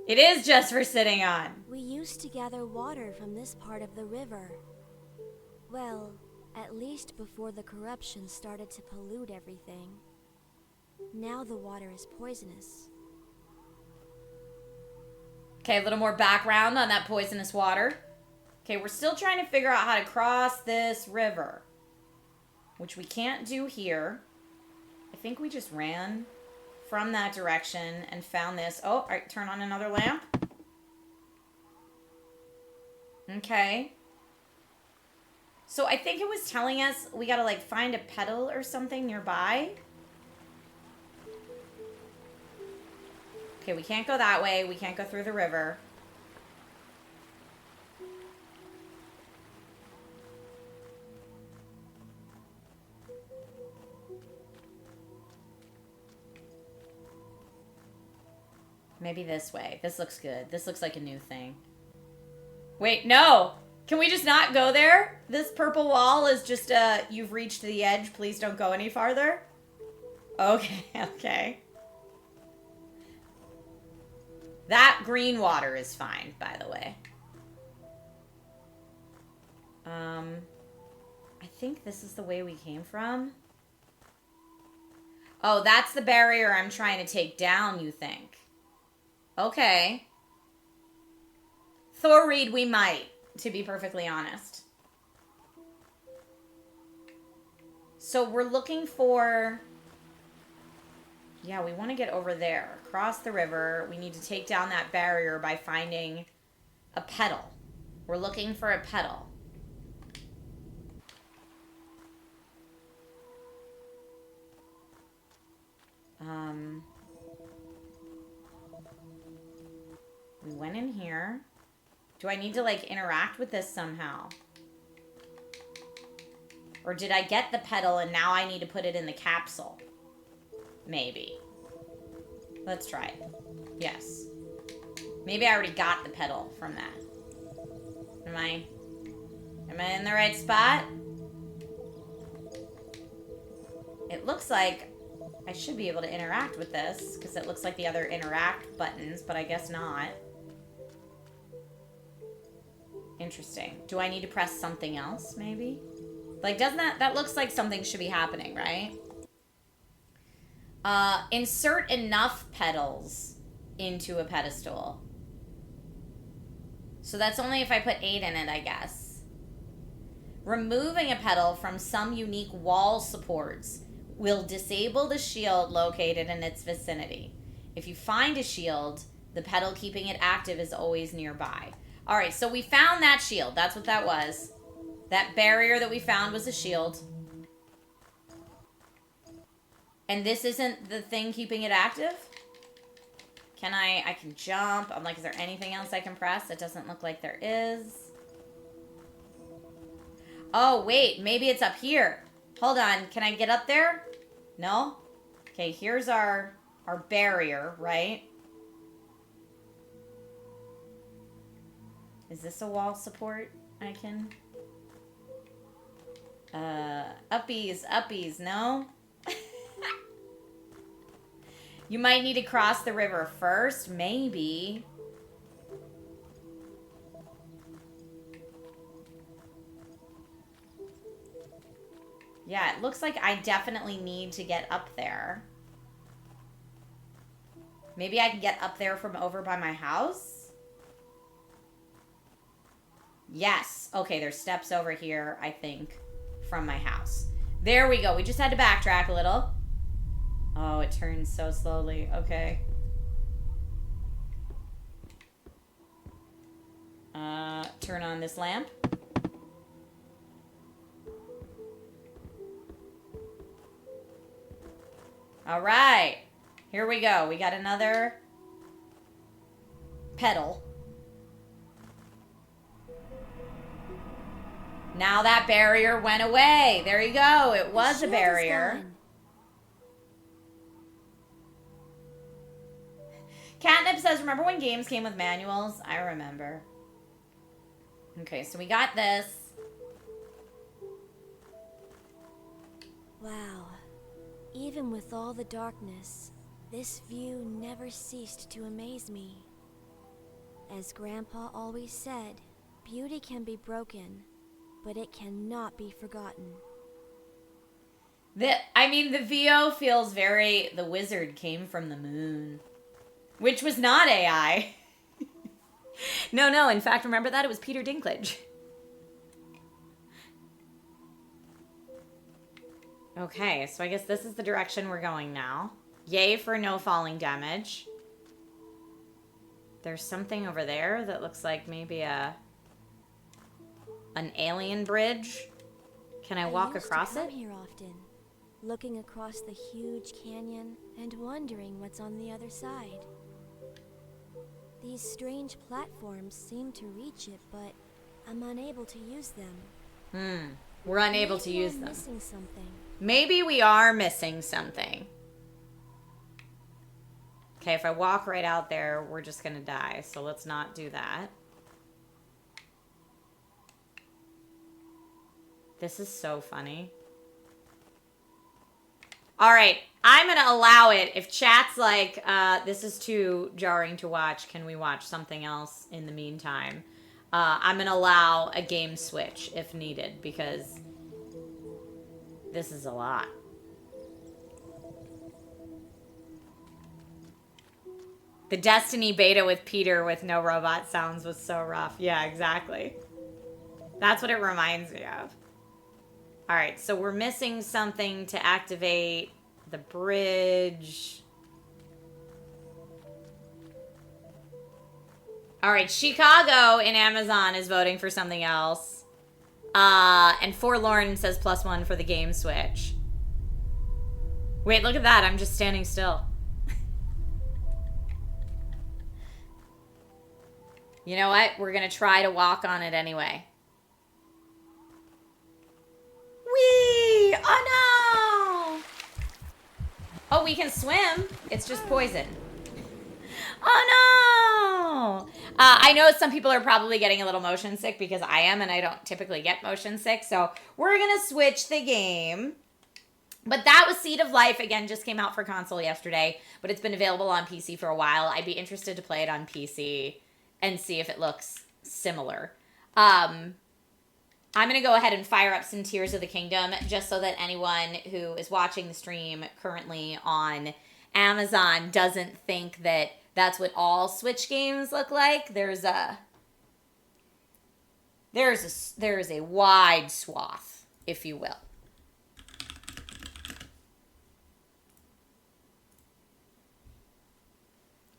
It is just for sitting on. We used to gather water from this part of the river. Well, at least before the corruption started to pollute everything. Now the water is poisonous. Okay, a little more background on that poisonous water. Okay, we're still trying to figure out how to cross this river, which we can't do here. I think we just ran from that direction and found this. Oh, all right, turn on another lamp. Okay. So I think it was telling us we gotta like find a petal or something nearby. Okay, we can't go that way. We can't go through the river. Maybe this way. This looks good. This looks like a new thing. Wait, no! Can we just not go there? This purple wall is just, you've reached the edge. Please don't go any farther. Okay, okay. That green water is fine, by the way. I think this is the way we came from. Oh, that's the barrier I'm trying to take down, you think? Okay. Thor read we might, to be perfectly honest. So we're looking for... Yeah, we want to get over there. Cross the river. We need to take down that barrier by finding a petal. We're looking for a petal. We went in here. Do I need to, like, interact with this somehow? Or did I get the petal and now I need to put it in the capsule? Maybe. Let's try it. Yes. Maybe I already got the petal from that. Am I in the right spot? It looks like I should be able to interact with this because it looks like the other interact buttons, but I guess not. Interesting. Do I need to press something else, maybe? Like, doesn't that looks like something should be happening, right? Insert enough petals into a pedestal. So that's only if I put 8 in it, I guess. Removing a petal from some unique wall supports will disable the shield located in its vicinity. If you find a shield, the petal keeping it active is always nearby. All right, so we found that shield. That's what that was. That barrier that we found was a shield. And this isn't the thing keeping it active? Can I can jump. I'm like, is there anything else I can press? It doesn't look like there is. Oh, wait, maybe it's up here. Hold on, can I get up there? No? Okay, here's our barrier, right? Is this a wall support I can... uppies, no? You might need to cross the river first, maybe. Yeah, it looks like I definitely need to get up there. Maybe I can get up there from over by my house? Yes. Okay, there's steps over here, I think, from my house. There we go. We just had to backtrack a little. Oh, it turns so slowly. Okay. Turn on this lamp. All right. Here we go. We got another petal. Now that barrier went away. There you go. It was a barrier. Catnip says, remember when games came with manuals? I remember. Okay, so we got this. Wow. Even with all the darkness, this view never ceased to amaze me. As Grandpa always said, beauty can be broken, but it cannot be forgotten. The VO feels very, the wizard came from the moon. Which was not AI. No, in fact, remember that? It was Peter Dinklage. Okay, so I guess this is the direction we're going now. Yay for no falling damage. There's something over there that looks like maybe an alien bridge. Can I walk across it? I used to come here often, looking across the huge canyon and wondering what's on the other side. These strange platforms seem to reach it, but I'm unable to use them. We're unable to use them. Missing something. Maybe we are missing something. Okay, if I walk right out there, we're just gonna die. So let's not do that. This is so funny. All right, I'm going to allow it. If chat's like, this is too jarring to watch, can we watch something else in the meantime? I'm going to allow a game switch if needed because this is a lot. The Destiny beta with Peter with no robot sounds was so rough. Yeah, exactly. That's what it reminds me of. All right, so we're missing something to activate the bridge. All right, Chicago in Amazon is voting for something else. And Forlorn says +1 for the game switch. Wait, look at that. I'm just standing still. You know what? We're going to try to walk on it anyway. Whee! Oh, no! Oh, we can swim. It's just poison. Oh, no! I know some people are probably getting a little motion sick because I am, and I don't typically get motion sick. So we're going to switch the game But that was Seed of Life. Again, just came out for console yesterday, but it's been available on PC for a while. I'd be interested to play it on PC and see if it looks similar. I'm going to go ahead and fire up some Tears of the Kingdom just so that anyone who is watching the stream currently on Amazon doesn't think that that's what all Switch games look like. There is a wide swath, if you will.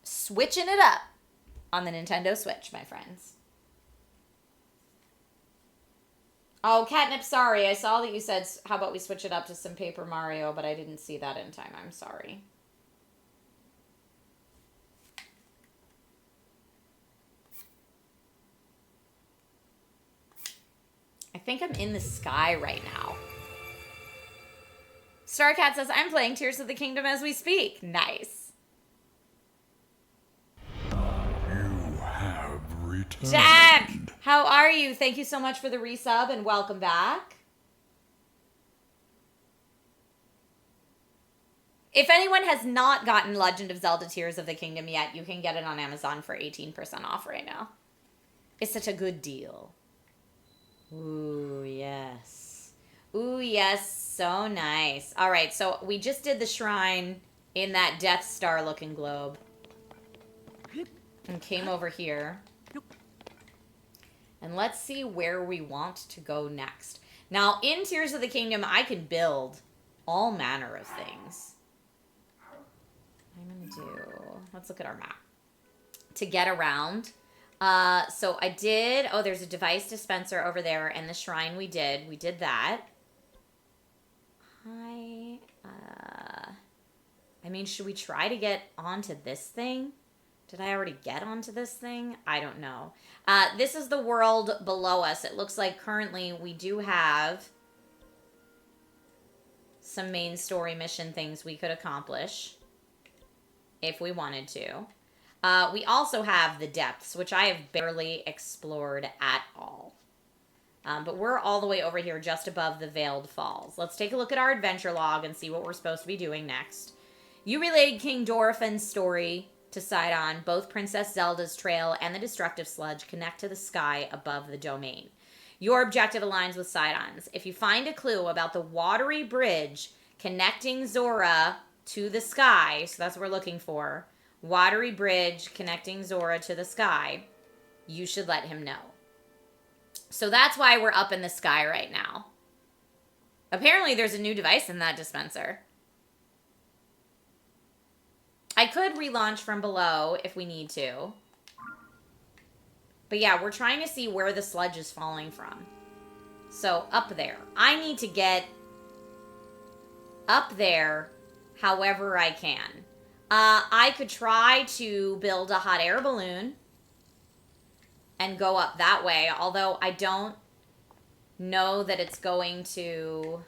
Switching it up on the Nintendo Switch, my friends. Oh, Catnip, sorry. I saw that you said, how about we switch it up to some Paper Mario, but I didn't see that in time. I'm sorry. I think I'm in the sky right now. Starcat says, I'm playing Tears of the Kingdom as we speak. Nice. Jack, how are you? Thank you so much for the resub and welcome back. If anyone has not gotten Legend of Zelda Tears of the Kingdom yet, you can get it on Amazon for 18% off right now. It's such a good deal. Ooh, yes. Ooh, yes, so nice. All right, so we just did the shrine in that Death Star looking globe. And came over here. And let's see where we want to go next. Now, in Tears of the Kingdom, I can build all manner of things. I'm going to do... Let's look at our map. To get around. So I did... Oh, there's a device dispenser over there. And the shrine we did. We did that. I mean, should we try to get onto this thing? Did I already get onto this thing? I don't know. This is the world below us. It looks like currently we do have some main story mission things we could accomplish if we wanted to. We also have the depths, which I have barely explored at all. But we're all the way over here just above the Veiled Falls. Let's take a look at our adventure log and see what we're supposed to be doing next. You relayed King Dorephan's story to Sidon. Both Princess Zelda's trail and the destructive sludge connect to the sky above the domain. Your objective aligns with Sidon's. If you find a clue about the watery bridge connecting Zora to the sky, so that's what we're looking for, watery bridge connecting Zora to the sky, you should let him know. So that's why we're up in the sky right now. Apparently there's a new device in that dispenser. I could relaunch from below if we need to. But yeah, we're trying to see where the sludge is falling from. So up there. I need to get up there however I can. I could try to build a hot air balloon and go up that way, although I don't know that it's going to...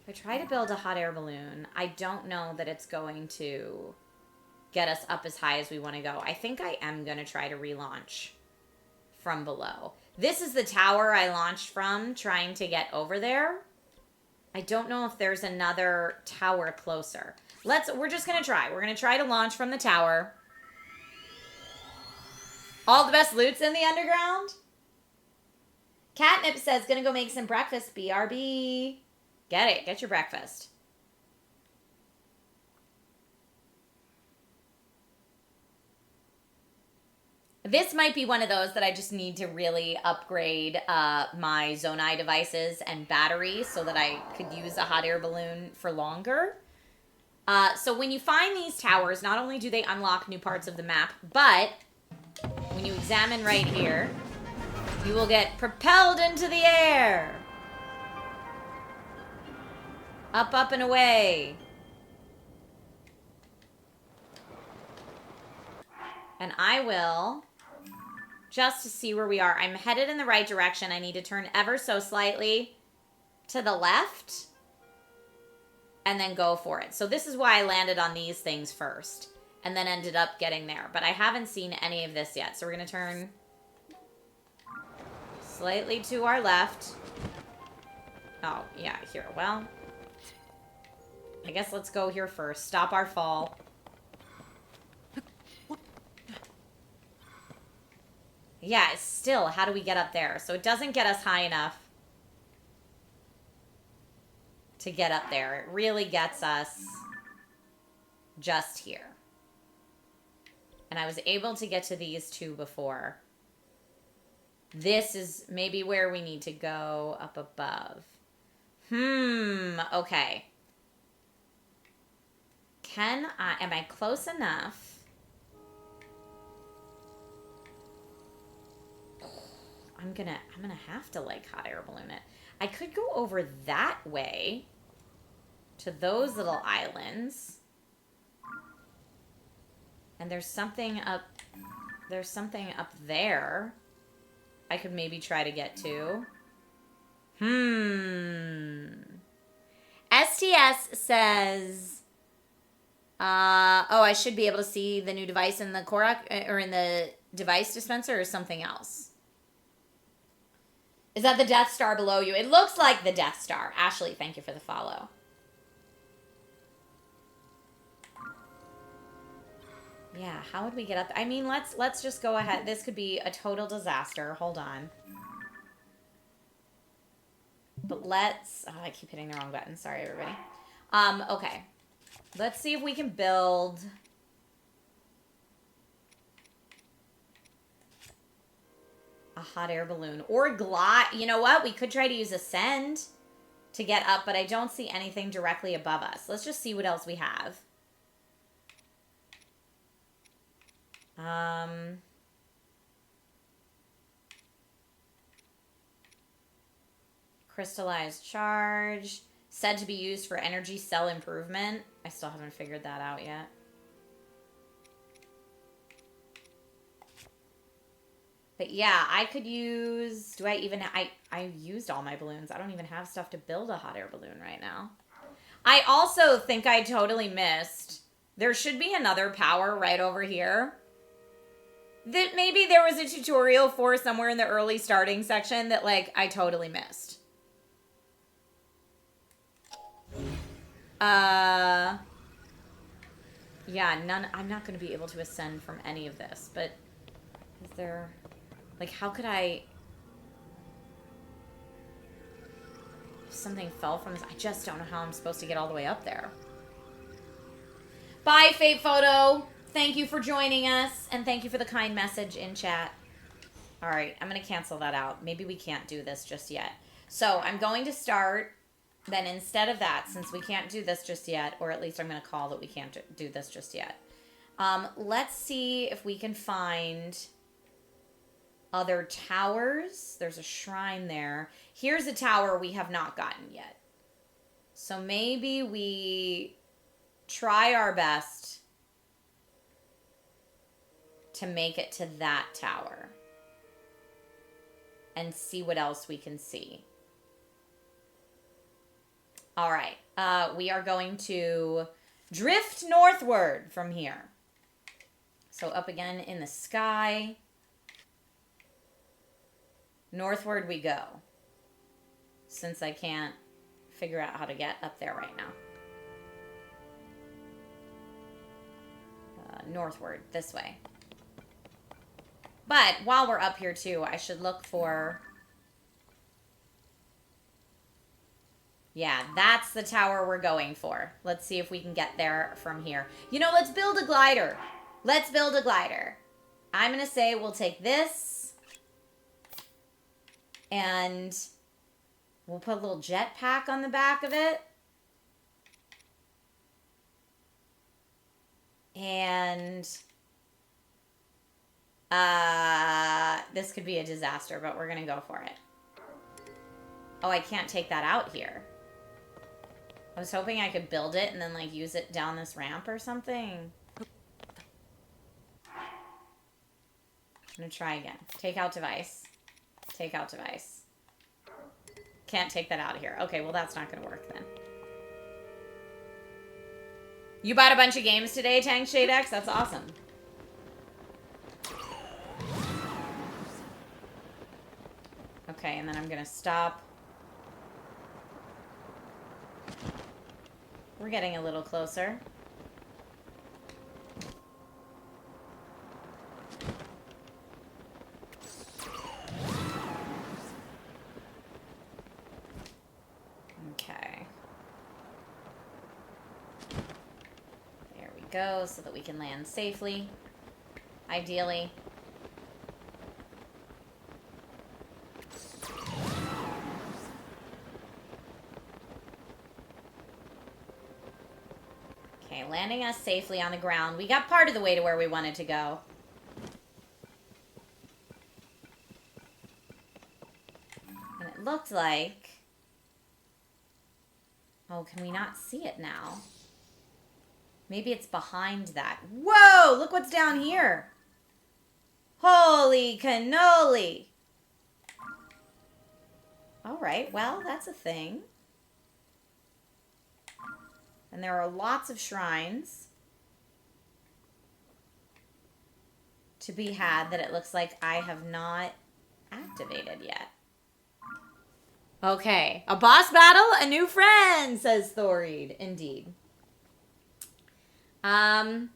If I try to build a hot air balloon, I don't know that it's going to get us up as high as we want to go. I think I am going to try to relaunch from below. This is the tower I launched from, trying to get over there. I don't know if there's another tower closer. We're just going to try. We're going to try to launch from the tower. All the best loot's in the underground? Catnip says, gonna go make some breakfast. BRB. Get it. Get your breakfast. This might be one of those that I just need to really upgrade my Zonai devices and battery so that I could use a hot air balloon for longer. So when you find these towers, not only do they unlock new parts of the map, but when you examine right here, you will get propelled into the air. Up, up, and away. And I will, just to see where we are, I'm headed in the right direction. I need to turn ever so slightly to the left and then go for it. So this is why I landed on these things first and then ended up getting there. But I haven't seen any of this yet. So we're going to turn slightly to our left. Oh, yeah, here. Well, I guess let's go here first. Stop our fall. Yeah, it's still, how do we get up there? So it doesn't get us high enough to get up there. It really gets us just here. And I was able to get to these two before. This is maybe where we need to go up above. Okay. Am I close enough? I'm gonna have to like hot air balloon it. I could go over that way to those little islands. And there's something up there I could maybe try to get to. STS says, oh, I should be able to see the new device in the Korok, or in the device dispenser, or something else. Is that the Death Star below you? It looks like the Death Star. Ashley, thank you for the follow. Yeah, how would we get up? I mean, let's just go ahead. This could be a total disaster. Hold on. But let's... Oh, I keep hitting the wrong button. Sorry, everybody. Okay. Let's see if we can build... a hot air balloon. Or glide. You know what? We could try to use Ascend to get up, but I don't see anything directly above us. Let's just see what else we have. Crystallized charge. Said to be used for energy cell improvement. I still haven't figured that out yet. But yeah, I could use... Do I even... I used all my balloons. I don't even have stuff to build a hot air balloon right now. I also think I totally missed... There should be another power right over here that maybe there was a tutorial for somewhere in the early starting section that, like, I totally missed. Yeah, I'm not going to be able to ascend from any of this, but is there... Like, how could I... If something fell from this... I just don't know how I'm supposed to get all the way up there. Bye, Fate Photo. Thank you for joining us, and thank you for the kind message in chat. All right, I'm going to cancel that out. Maybe we can't do this just yet. So I'm going to start, then instead of that, since we can't do this just yet, or at least I'm going to call that we can't do this just yet. Let's see if we can find other towers. There's a shrine there. Here's a tower we have not gotten yet. So maybe we try our best to make it to that tower and see what else we can see. All right. We are going to drift northward from here. So up again in the sky. Northward we go. Since I can't figure out how to get up there right now. Northward, this way. But while we're up here too, I should look for... Yeah, that's the tower we're going for. Let's see if we can get there from here. You know, let's build a glider. Let's build a glider. I'm going to say we'll take this. And we'll put a little jetpack on the back of it. And... this could be a disaster, but we're going to go for it. Oh, I can't take that out here. I was hoping I could build it and then, like, use it down this ramp or something. I'm going to try again. Take out device. Take out device. Can't take that out of here. Okay, well, that's not going to work then. You bought a bunch of games today, Tank Shade X? That's awesome. Okay, and then I'm going to stop. We're getting a little closer. Okay. There we go, so that we can land safely. Ideally. Okay, landing us safely on the ground. We got part of the way to where we wanted to go. And it looked like... Oh, can we not see it now? Maybe it's behind that. Whoa! Look what's down here. Holy cannoli! Alright, well, that's a thing. And there are lots of shrines to be had that it looks like I have not activated yet. Okay, a boss battle, a new friend, says Thoride. Indeed. I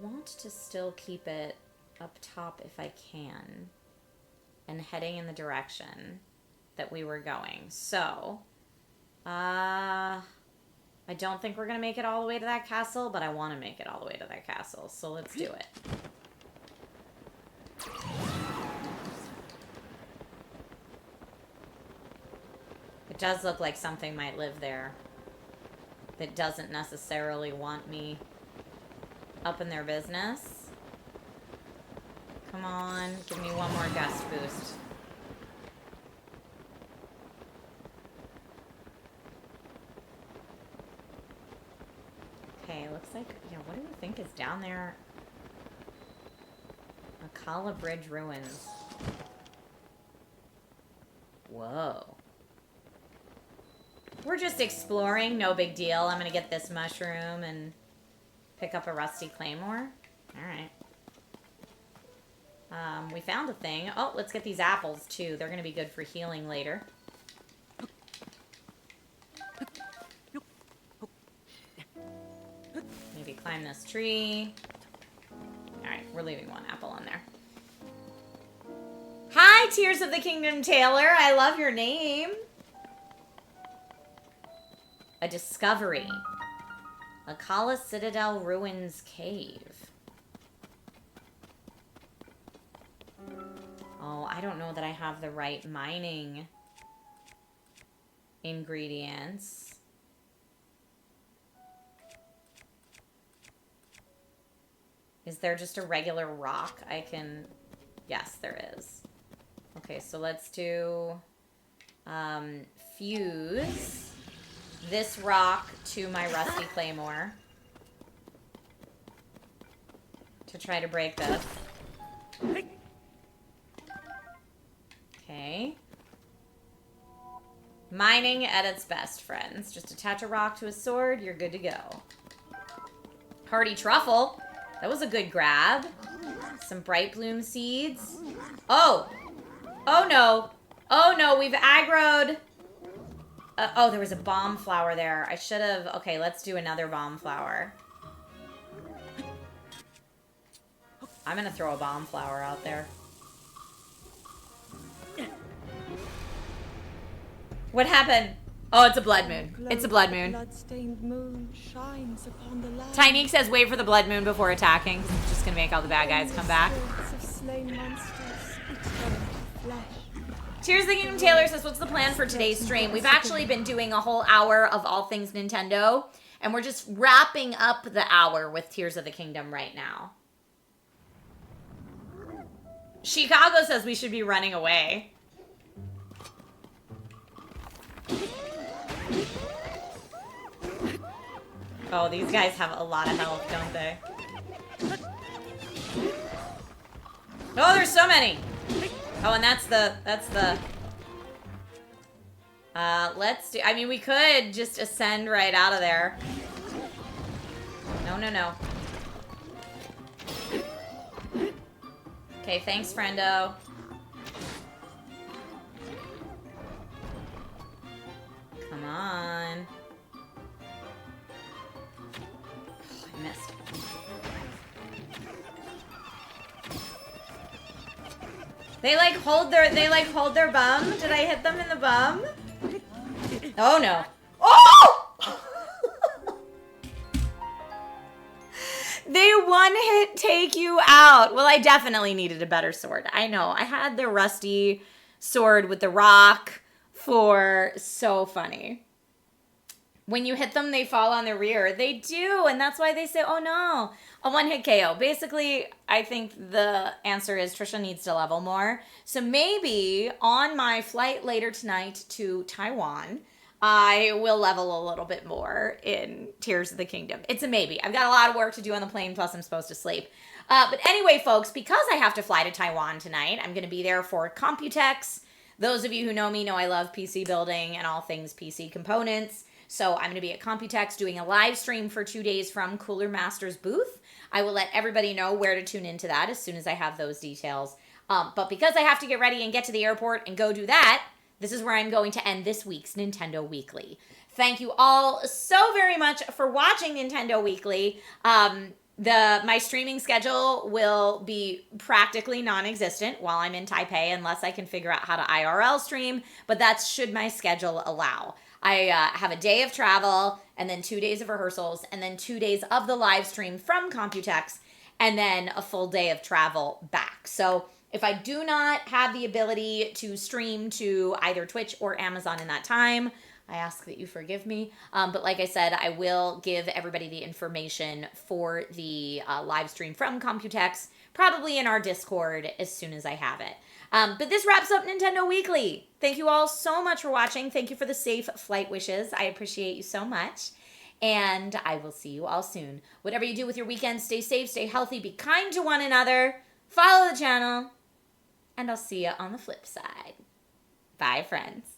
want to still keep it up top if I can. And heading in the direction that we were going. So, I don't think we're going to make it all the way to that castle, but I want to make it all the way to that castle. So let's do it. It does look like something might live there that doesn't necessarily want me up in their business. Come on, give me one more gust boost. Okay, looks like, yeah, what do you think is down there? Akala Bridge ruins. Whoa. We're just exploring, no big deal. I'm gonna get this mushroom and pick up a rusty claymore. Alright. We found a thing. Oh, let's get these apples too. They're gonna be good for healing later. Maybe climb this tree. Alright, we're leaving one apple on there. Hi, Tears of the Kingdom Taylor. I love your name. A discovery. Akala Citadel Ruins Cave. Oh, I don't know that I have the right mining ingredients. Is there just a regular rock I can... Yes, there is. Okay, so let's do... fuse this rock to my rusty claymore to try to break this. Okay. Mining at its best, friends. Just attach a rock to a sword, you're good to go. Hardy truffle. That was a good grab. Some bright bloom seeds. Oh! Oh no! Oh no, we've aggroed... oh, there was a bomb flower there. I should have... Okay, let's do another bomb flower. I'm gonna throw a bomb flower out there. What happened? Oh, it's a blood moon. It's a blood moon. Blood-stained moon shines upon the land. Tyneek says wait for the blood moon before attacking. It's just gonna make all the bad guys come back. Of slain monsters, eternal flesh. Tears of the Kingdom Taylor says, what's the plan for today's stream? We've actually been doing a whole hour of all things Nintendo, and we're just wrapping up the hour with Tears of the Kingdom right now. Chicago says we should be running away. Oh, these guys have a lot of health, don't they? Oh, there's so many! Oh, and that's the... let's do... I mean, we could just ascend right out of there. No, no, no. Okay, thanks, friendo. Come on. They like hold their bum. Did I hit them in the bum? Oh no. Oh! They one hit take you out. Well, I definitely needed a better sword. I know. I had the rusty sword with the rock for so funny. When you hit them, they fall on their rear. They do, and that's why they say, oh no, a one-hit KO. Basically, I think the answer is Trisha needs to level more. So maybe on my flight later tonight to Taiwan, I will level a little bit more in Tears of the Kingdom. It's a maybe. I've got a lot of work to do on the plane, plus I'm supposed to sleep. But anyway, folks, because I have to fly to Taiwan tonight, I'm going to be there for Computex. Those of you who know me know I love PC building and all things PC components. So I'm going to be at Computex doing a live stream for 2 days from Cooler Master's booth. I will let everybody know where to tune into that as soon as I have those details. But because I have to get ready and get to the airport and go do that, this is where I'm going to end this week's Nintendo Weekly. Thank you all so very much for watching Nintendo Weekly. My streaming schedule will be practically non-existent while I'm in Taipei unless I can figure out how to IRL stream, but that's should my schedule allow. I have a day of travel and then 2 days of rehearsals and then 2 days of the live stream from Computex and then a full day of travel back. So if I do not have the ability to stream to either Twitch or Amazon in that time, I ask that you forgive me. But like I said, I will give everybody the information for the live stream from Computex, probably in our Discord as soon as I have it. But this wraps up Nintendo Weekly. Thank you all so much for watching. Thank you for the safe flight wishes. I appreciate you so much. And I will see you all soon. Whatever you do with your weekend, stay safe, stay healthy, be kind to one another, follow the channel, and I'll see you on the flip side. Bye, friends.